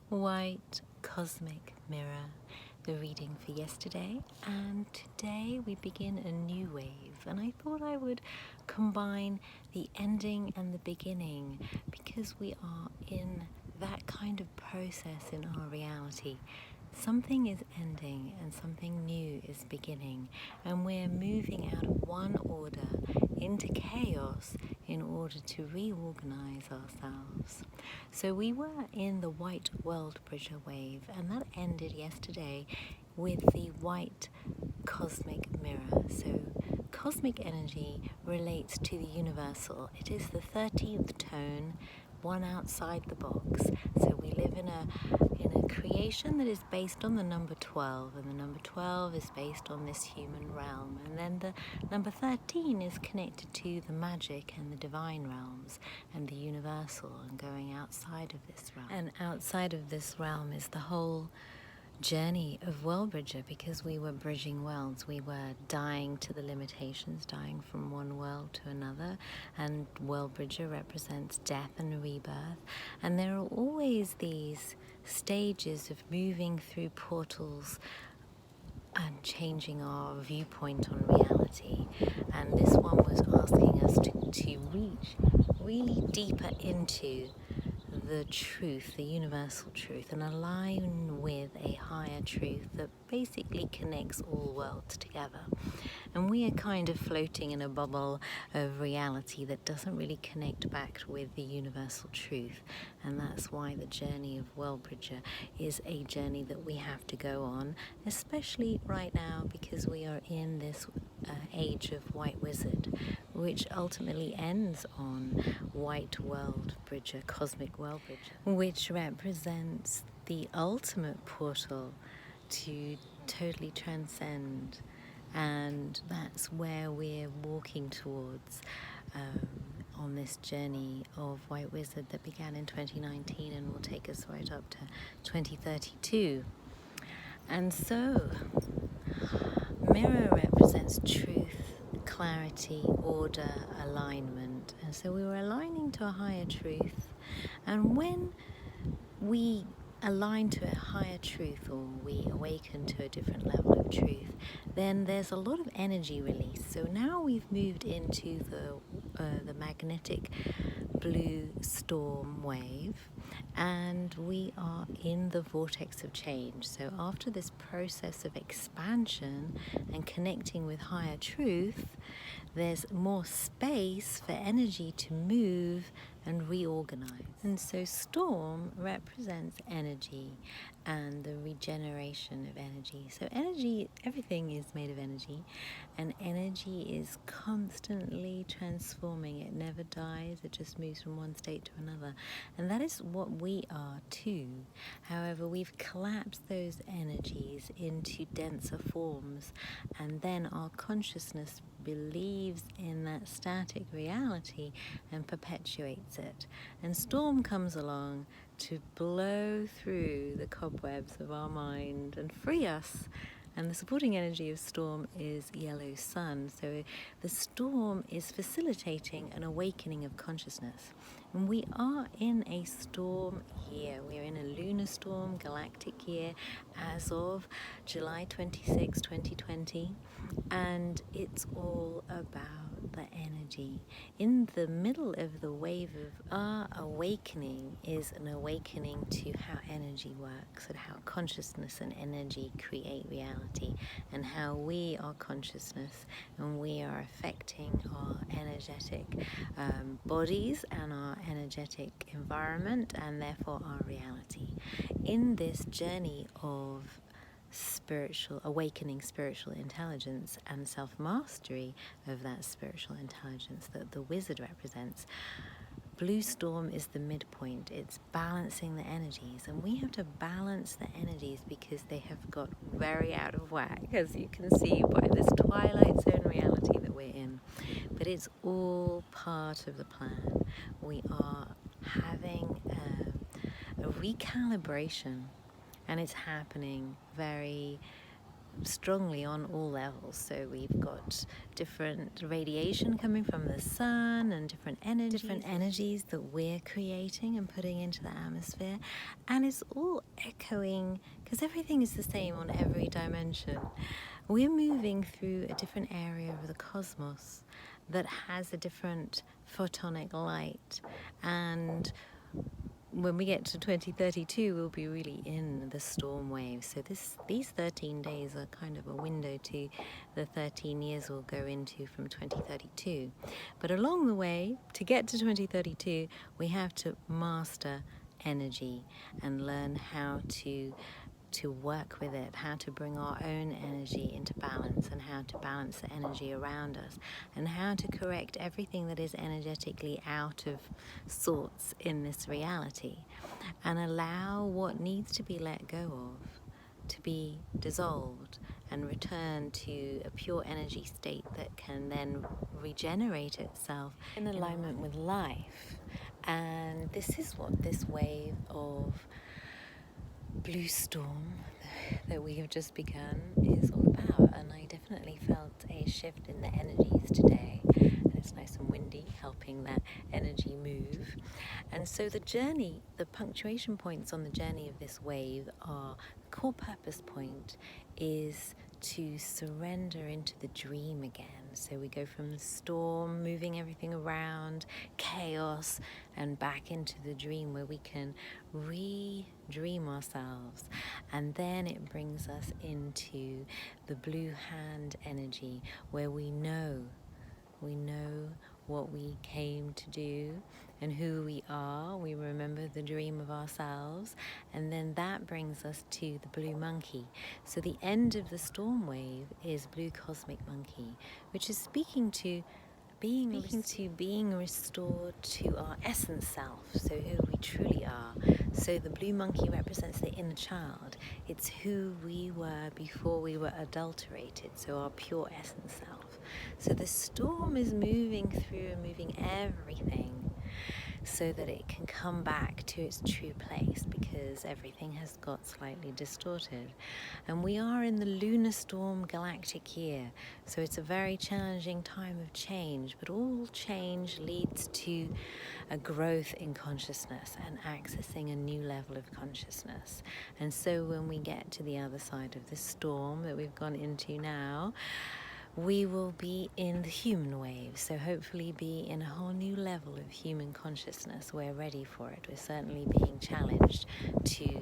White Cosmic Mirror, the reading for yesterday, and today we begin a new wave, and I thought I would combine the ending and the beginning because we are in that kind of process in our reality. Something is ending and something new is beginning, and we're moving out of one order into chaos in order to reorganize ourselves. So we were in the White Worldbridger wave, and that ended yesterday with the white cosmic mirror. So cosmic energy relates to the universal. It is the 13th tone, one outside the box. So we live in a creation that is based on the number 12, and the number 12 is based on this human realm, and then the number 13 is connected to the magic and the divine realms and the universal and going outside of this realm. And outside of this realm is the whole journey of Worldbridger, because we were bridging worlds. We were dying to the limitations, dying from one world to another, and Worldbridger represents death and rebirth. And there are always these stages of moving through portals and changing our viewpoint on reality. And this one was asking us to reach really deeper into the truth, the universal truth, and align with a higher truth that basically connects all worlds together. And we are kind of floating in a bubble of reality that doesn't really connect back with the universal truth. And that's why the journey of Worldbridger is a journey that we have to go on, especially right now because we are in this age of White Wizard, which ultimately ends on White Worldbridger, Cosmic Worldbridger, which represents the ultimate portal to totally transcend. And that's where we're walking towards on this journey of White Wizard that began in 2019 and will take us right up to 2032. And so, mirror represents truth, clarity, order, alignment. And so we were aligning to a higher truth. And when we align to a higher truth, or we awaken to a different level of truth, then there's a lot of energy release. So now we've moved into the magnetic blue storm wave, and we are in the vortex of change. So after this process of expansion and connecting with higher truth, there's more space for energy to move and reorganize. And so storm represents energy and the regeneration of energy. So energy, everything is made of energy, and energy is constantly transforming. It never dies, it just moves from one state to another. And that is what we are too. However, we've collapsed those energies into denser forms, and then our consciousness believes in that static reality and perpetuates it. And storm comes along to blow through the cobwebs of our mind and free us. And the supporting energy of storm is yellow sun. So the storm is facilitating an awakening of consciousness. And we are in a storm year. We're in a lunar storm, galactic year, as of July 26, 2020. And it's all about the energy. In the middle of the wave of our awakening is an awakening to how energy works, and how consciousness and energy create reality, and how we are consciousness and we are affecting our energetic bodies and our energetic environment, and therefore our reality. In this journey of awakening spiritual intelligence and self-mastery of that spiritual intelligence that the wizard represents, blue storm is the midpoint. It's balancing the energies, and we have to balance the energies because they have got very out of whack, as you can see by this twilight zone reality that we're in. But it's all part of the plan. We are having a recalibration, and it's happening very strongly on all levels. So we've got different radiation coming from the sun and different energies that we're creating and putting into the atmosphere, and it's all echoing because everything is the same on every dimension. We're moving through a different area of the cosmos that has a different photonic light, and when we get to 2032, we'll be really in the storm wave. So these 13 days are kind of a window to the 13 years we'll go into from 2032. But along the way, to get to 2032, we have to master energy and learn how to work with it, how to bring our own energy into balance, and how to balance the energy around us, and how to correct everything that is energetically out of sorts in this reality, and allow what needs to be let go of to be dissolved and return to a pure energy state that can then regenerate itself in alignment with life. And this is what this wave of blue storm that we have just begun is all about. And I definitely felt a shift in the energies today, and it's nice and windy, helping that energy move. And so the journey, the punctuation points on the journey of this wave are, the core purpose point is to surrender into the dream again. So we go from the storm, moving everything around, chaos, and back into the dream where we can re-dream ourselves. And then it brings us into the blue hand energy where we know what we came to do and who we are. We remember the dream of ourselves, and then that brings us to the blue monkey. So the end of the storm wave is blue cosmic monkey, which is speaking to being restored to our essence self, so who we truly are. So the blue monkey represents the inner child. It's who we were before we were adulterated, so our pure essence self. So the storm is moving through and moving everything so that it can come back to its true place, because everything has got slightly distorted. And we are in the lunar storm galactic year, so it's a very challenging time of change, but all change leads to a growth in consciousness and accessing a new level of consciousness. And so when we get to the other side of the storm that we've gone into now, we will be in the human wave, so hopefully be in a whole new level of human consciousness. We're ready for it. We're certainly being challenged to